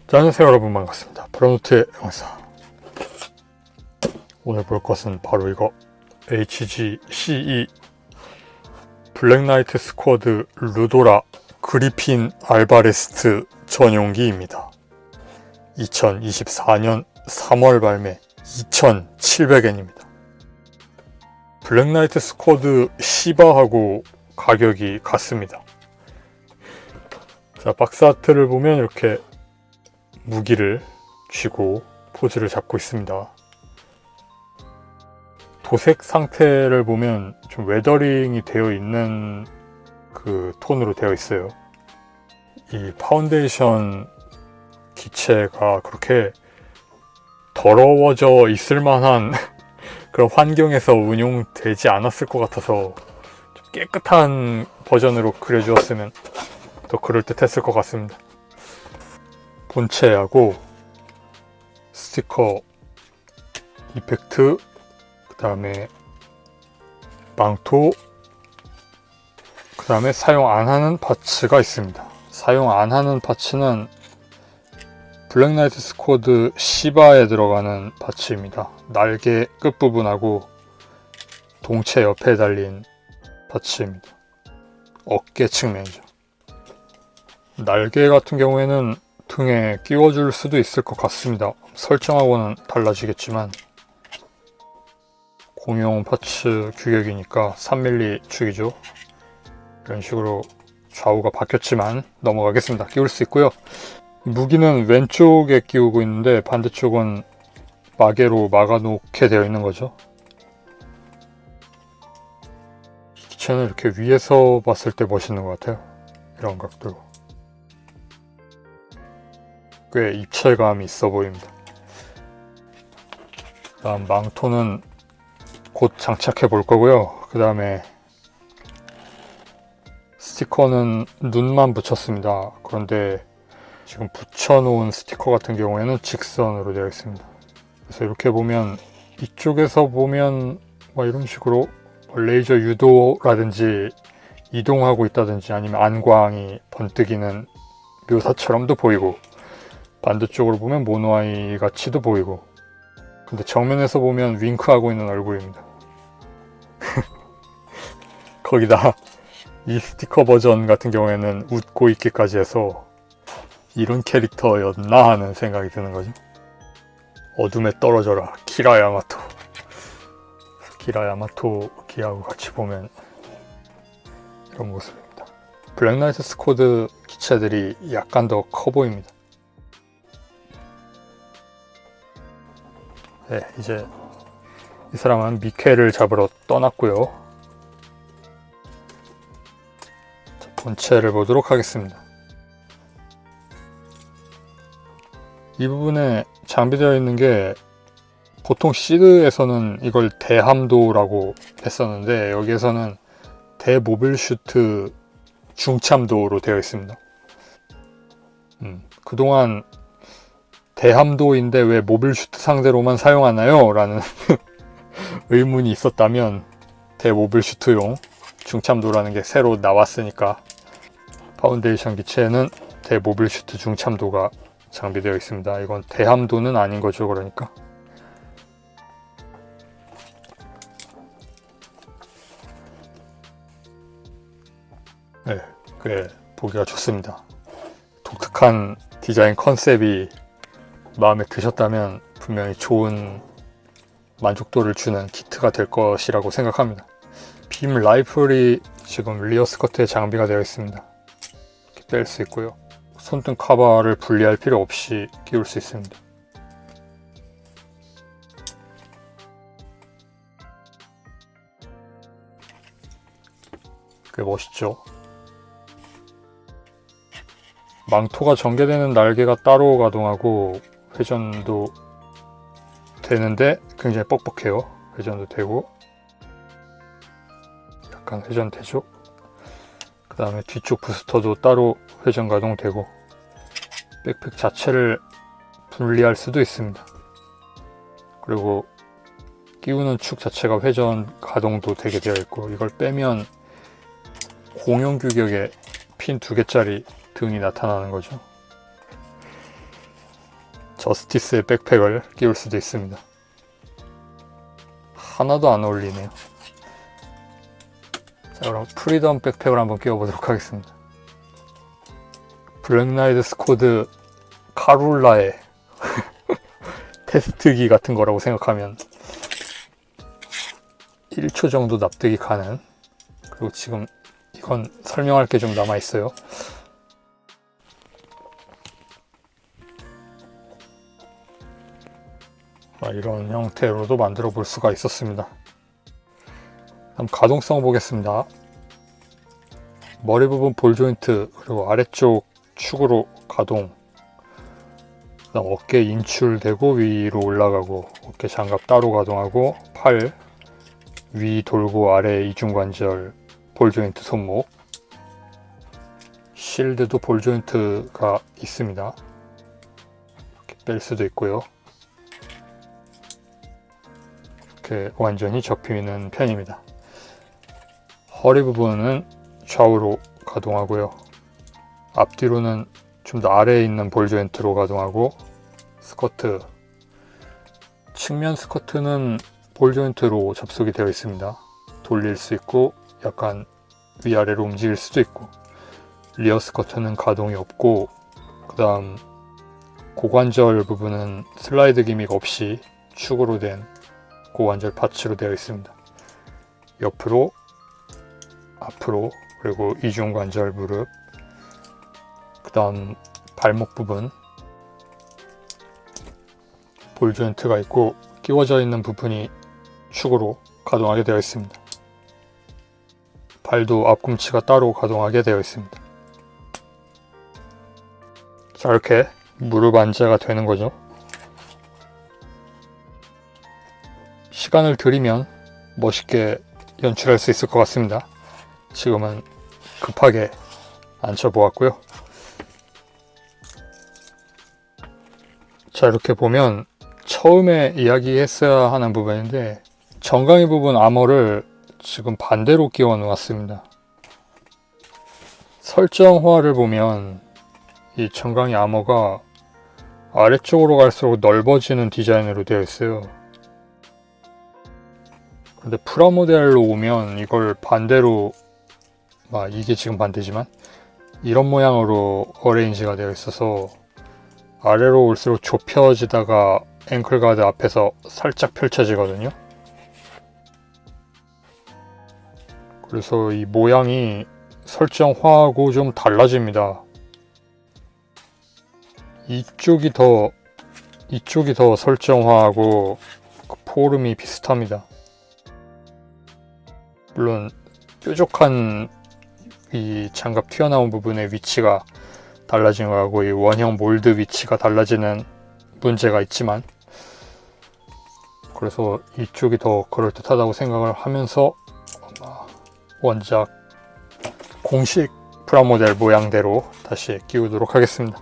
자, 안녕하세요 여러분, 반갑습니다. 브라노트의 영사. 오늘 볼 것은 바로 이거 HG-CE 블랙나이트 스쿼드 루도라 그리핀 알바레스트 전용기입니다. 2024년 3월 발매 2,700엔입니다. 블랙나이트 스쿼드 시바하고 가격이 같습니다. 자, 박스 아트를 보면 이렇게 무기를 쥐고 포즈를 잡고 있습니다. 도색 상태를 보면 좀 웨더링이 되어 있는 그 톤으로 되어 있어요. 이 파운데이션 기체가 그렇게 더러워져 있을 만한 그런 환경에서 운용되지 않았을 것 같아서 좀 깨끗한 버전으로 그려주었으면 더 그럴듯했을 것 같습니다. 본체하고 스티커 이펙트, 그 다음에 망토, 그 다음에 사용 안 하는 파츠가 있습니다. 사용 안 하는 파츠는 블랙나이트 스쿼드 시바에 들어가는 파츠입니다. 날개 끝부분하고 동체 옆에 달린 파츠입니다. 어깨 측면이죠. 날개 같은 경우에는 등에 끼워줄 수도 있을 것 같습니다. 설정하고는 달라지겠지만 공용 파츠 규격이니까 3mm 축이죠. 이런 식으로 좌우가 바뀌었지만 넘어가겠습니다. 끼울 수 있고요. 무기는 왼쪽에 끼우고 있는데 반대쪽은 마개로 막아놓게 되어 있는 거죠. 이 기체는 이렇게 위에서 봤을 때 멋있는 것 같아요. 이런 각도로. 꽤 입체감이 있어 보입니다. 다음 망토는 곧 장착해 볼 거고요. 그 다음에 스티커는 눈만 붙였습니다. 그런데 지금 붙여놓은 스티커 같은 경우에는 직선으로 되어 있습니다. 그래서 이렇게 보면 이쪽에서 보면 이런 식으로 레이저 유도라든지 이동하고 있다든지 아니면 안광이 번뜩이는 묘사처럼도 보이고, 반대쪽으로 보면 모노아이 같이도 보이고, 근데 정면에서 보면 윙크하고 있는 얼굴입니다. 거기다 이 스티커 버전 같은 경우에는 웃고 있기까지 해서 이런 캐릭터였나 하는 생각이 드는 거죠. 어둠에 떨어져라 키라 야마토. 키라 야마토 기하고 같이 보면 이런 모습입니다. 블랙나이트 스쿼드 기체들이 약간 더 커 보입니다. 네, 이제 이 사람은 미켈을 잡으러 떠났고요. 자, 본체를 보도록 하겠습니다. 이 부분에 장비되어 있는 게 보통 시드에서는 이걸 대함도라고 했었는데 여기에서는 대모빌 슈트 중참도로 되어 있습니다. 그동안 대함도인데 왜 모빌 슈트 상대로만 사용하나요? 라는 의문이 있었다면 대모빌 슈트용 중참도라는 게 새로 나왔으니까 파운데이션 기체에는 대모빌 슈트 중참도가 장비되어 있습니다. 이건 대함도는 아닌 거죠. 그러니까 네, 꽤 보기가 좋습니다. 독특한 디자인 컨셉이 마음에 드셨다면 분명히 좋은 만족도를 주는 키트가 될 것이라고 생각합니다. 빔 라이플이 지금 리어 스커트에 장비가 되어 있습니다. 이렇게 뺄 수 있고요. 손등 카바를 분리할 필요 없이 끼울 수 있습니다. 꽤 멋있죠? 망토가 전개되는 날개가 따로 가동하고 회전도 되는데 굉장히 뻑뻑해요. 회전도 되고 약간 회전되죠. 그 다음에 뒤쪽 부스터도 따로 회전 가동되고 백팩 자체를 분리할 수도 있습니다. 그리고 끼우는 축 자체가 회전 가동도 되게 되어 있고, 이걸 빼면 공용 규격의 핀 2개짜리 등이 나타나는 거죠. 저스티스의 백팩을 끼울 수도 있습니다. 하나도 안 어울리네요. 자, 그럼 프리덤 백팩을 한번 끼워보도록 하겠습니다. 블랙나이트 스쿼드 카룰라의 테스트기 같은 거라고 생각하면 1초 정도 납득이 가는. 그리고 지금 이건 설명할 게 좀 남아 있어요. 이런 형태로도 만들어 볼 수가 있었습니다. 다음 가동성 보겠습니다. 머리 부분 볼 조인트 그리고 아래쪽 축으로 가동, 그다음 어깨 인출되고 위로 올라가고, 어깨 장갑 따로 가동하고, 팔 위 돌고 아래 이중관절 볼 조인트 손목, 실드도 볼 조인트가 있습니다. 이렇게 뺄 수도 있고요. 이렇게 완전히 접히는 편입니다. 허리 부분은 좌우로 가동하고요. 앞뒤로는 좀 더 아래에 있는 볼 조인트로 가동하고, 스커트, 측면 스커트는 볼 조인트로 접속이 되어 있습니다. 돌릴 수 있고 약간 위아래로 움직일 수도 있고, 리어 스커트는 가동이 없고, 그 다음 고관절 부분은 슬라이드 기믹 없이 축으로 된 고관절 파츠로 되어 있습니다. 옆으로, 앞으로, 그리고 이중관절 무릎, 그 다음 발목 부분 볼 조인트가 있고, 끼워져 있는 부분이 축으로 가동하게 되어 있습니다. 발도 앞꿈치가 따로 가동하게 되어 있습니다. 자, 이렇게 무릎 안자가 되는 거죠. 시간을 들이면 멋있게 연출할 수 있을 것 같습니다. 지금은 급하게 앉혀보았고요. 자, 이렇게 보면 처음에 이야기했어야 하는 부분인데, 정강이 부분 아머를 지금 반대로 끼워 놓았습니다. 설정화를 보면 이 정강이 아머가 아래쪽으로 갈수록 넓어지는 디자인으로 되어 있어요. 근데 프라모델로 오면 이걸 반대로, 이게 지금 반대지만 이런 모양으로 어레인지가 되어 있어서 아래로 올수록 좁혀지다가 앵클가드 앞에서 살짝 펼쳐지거든요. 그래서 이 모양이 설정화하고 좀 달라집니다. 이쪽이 더 설정화하고 그 포름이 비슷합니다. 물론 뾰족한 이 장갑 튀어나온 부분의 위치가 달라진 거하고 이 원형 몰드 위치가 달라지는 문제가 있지만, 그래서 이쪽이 더 그럴듯하다고 생각을 하면서 원작 공식 프라모델 모양대로 다시 끼우도록 하겠습니다.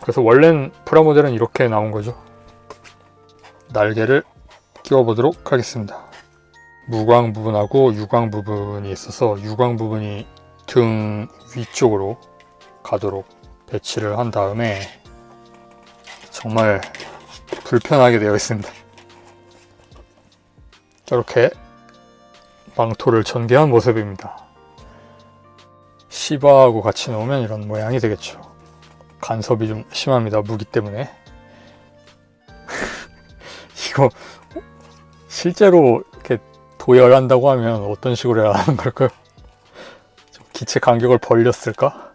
그래서 원래는 프라모델은 이렇게 나온 거죠. 날개를 끼워보도록 하겠습니다. 무광 부분하고 유광 부분이 있어서 유광 부분이 등 위쪽으로 가도록 배치를 한 다음에, 정말 불편하게 되어 있습니다. 이렇게 망토를 전개한 모습입니다. 시바하고 같이 놓으면 이런 모양이 되겠죠. 간섭이 좀 심합니다, 무기 때문에. 이거 실제로 이렇게 도열한다고 하면 어떤 식으로 해야 하는 걸까요? 좀 기체 간격을 벌렸을까?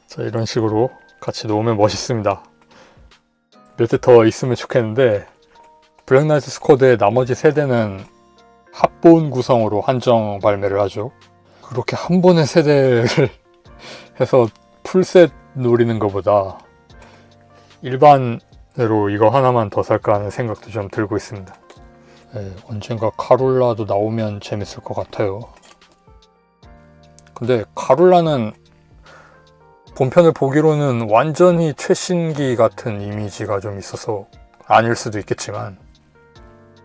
자, 이런 식으로 같이 놓으면 멋있습니다. 몇 대 더 있으면 좋겠는데, 블랙나이트 스쿼드의 나머지 세대는 합본 구성으로 한정 발매를 하죠. 그렇게 한 번에 세대를 해서 풀셋 노리는 것보다 일반으로 이거 하나만 더 살까 하는 생각도 좀 들고 있습니다. 네, 언젠가 카룰라도 나오면 재밌을 것 같아요. 근데 카룰라는 본편을 보기로는 완전히 최신기 같은 이미지가 좀 있어서 아닐 수도 있겠지만,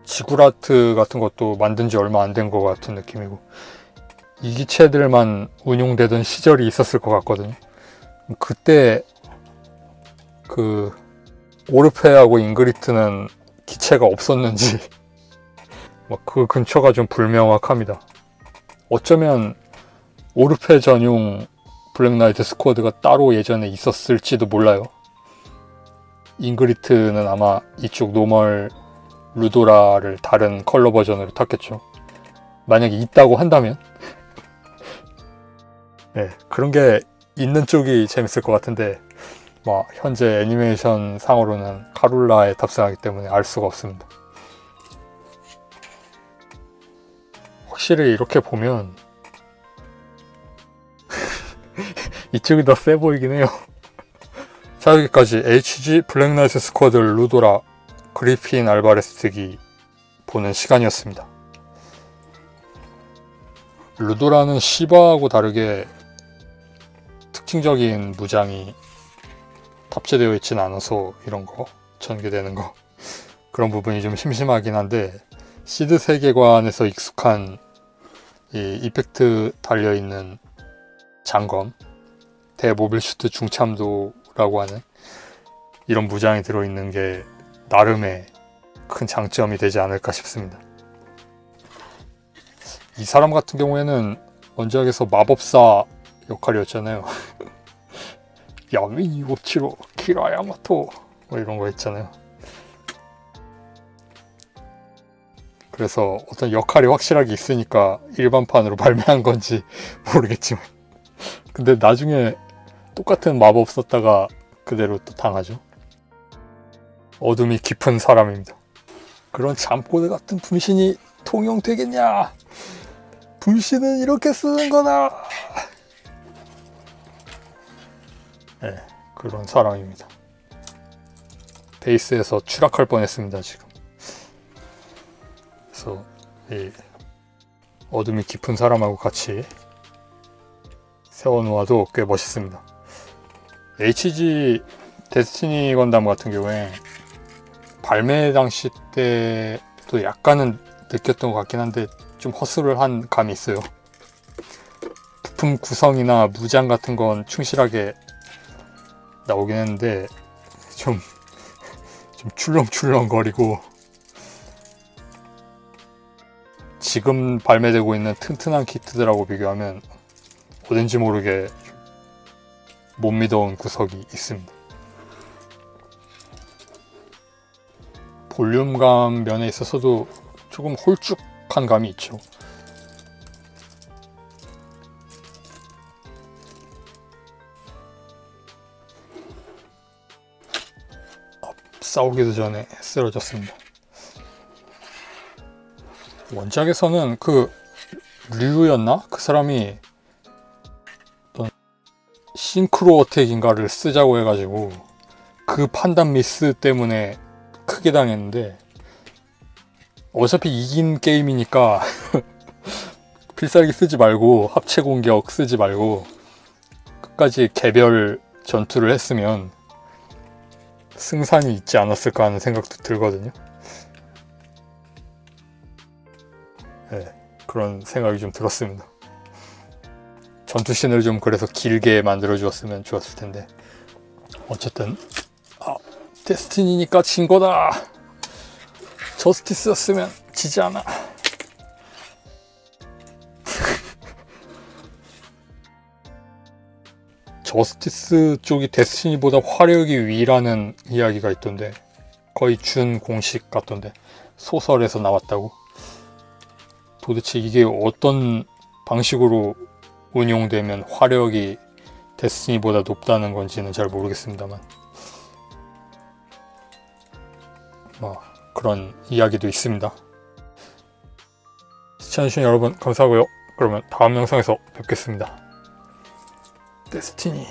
지구라트 같은 것도 만든 지 얼마 안 된 것 같은 느낌이고, 이 기체들만 운용되던 시절이 있었을 것 같거든요. 그때 그 오르페하고 잉그리트는 기체가 없었는지 그 근처가 좀 불명확합니다. 어쩌면 오르페 전용 블랙나이트 스쿼드가 따로 예전에 있었을지도 몰라요. 잉그리트는 아마 이쪽 노멀 루도라를 다른 컬러 버전으로 탔겠죠. 만약에 있다고 한다면 네, 그런 게 있는 쪽이 재밌을 것 같은데 현재 애니메이션 상으로는 카룰라에 탑승하기 때문에 알 수가 없습니다. 확실히 이렇게 보면 이쪽이 더 세 보이긴 해요. 자, 여기까지 HG 블랙나이트 스쿼드 루도라 그리핀 알바레스 특이 보는 시간이었습니다. 루도라는 시바하고 다르게 특징적인 무장이 탑재되어 있지는 않아서 이런 거 전개되는 거 그런 부분이 좀 심심하긴 한데, 시드 세계관에서 익숙한 이 이펙트 달려있는 장검, 대모빌 슈트 중참도라고 하는 이런 무장이 들어있는 게 나름의 큰 장점이 되지 않을까 싶습니다. 이 사람 같은 경우에는 원작에서 마법사 역할이었잖아요. 야미 오치로 키라야마토 이런 거 했잖아요. 그래서 어떤 역할이 확실하게 있으니까 일반판으로 발매한 건지 모르겠지만, 근데 나중에 똑같은 마법 썼다가 그대로 또 당하죠. 어둠이 깊은 사람입니다. 그런 잠꼬대 같은 분신이 통용되겠냐? 분신은 이렇게 쓰는 거다. 네, 그런 사람입니다. 베이스에서 추락할 뻔했습니다 지금. 그래서 이 어둠이 깊은 사람하고 같이 세워놓아도 꽤 멋있습니다. HG 데스티니 건담 같은 경우에 발매 당시 때도 약간은 느꼈던 것 같긴 한데 좀 허술을 한 감이 있어요. 부품 구성이나 무장 같은 건 충실하게 나오긴 했는데 좀 출렁출렁거리고, 지금 발매되고 있는 튼튼한 키트들하고 비교하면 어딘지 모르게 못 믿어온 구석이 있습니다. 볼륨감 면에 있어서도 조금 홀쭉한 감이 있죠. 싸우기도 전에 쓰러졌습니다. 원작에서는 그 류였나? 그 사람이 어떤 싱크로 어택인가를 쓰자고 해가지고 그 판단 미스 때문에 크게 당했는데, 어차피 이긴 게임이니까 필살기 쓰지 말고 합체 공격 쓰지 말고 끝까지 개별 전투를 했으면 승산이 있지 않았을까 하는 생각도 들거든요. 네, 그런 생각이 좀 들었습니다. 전투씬을 좀 그래서 길게 만들어 주었으면 좋았을 텐데, 어쨌든 데스티니니까 진 거다. 저스티스였으면 지지 않아. 저스티스 쪽이 데스티니보다 화력이 위라는 이야기가 있던데, 거의 준 공식 같던데, 소설에서 나왔다고. 도대체 이게 어떤 방식으로 운용되면 화력이 데스티니보다 높다는 건지는 잘 모르겠습니다만, 그런 이야기도 있습니다. 시청해주신 여러분 감사하고요. 그러면 다음 영상에서 뵙겠습니다. 데스티니.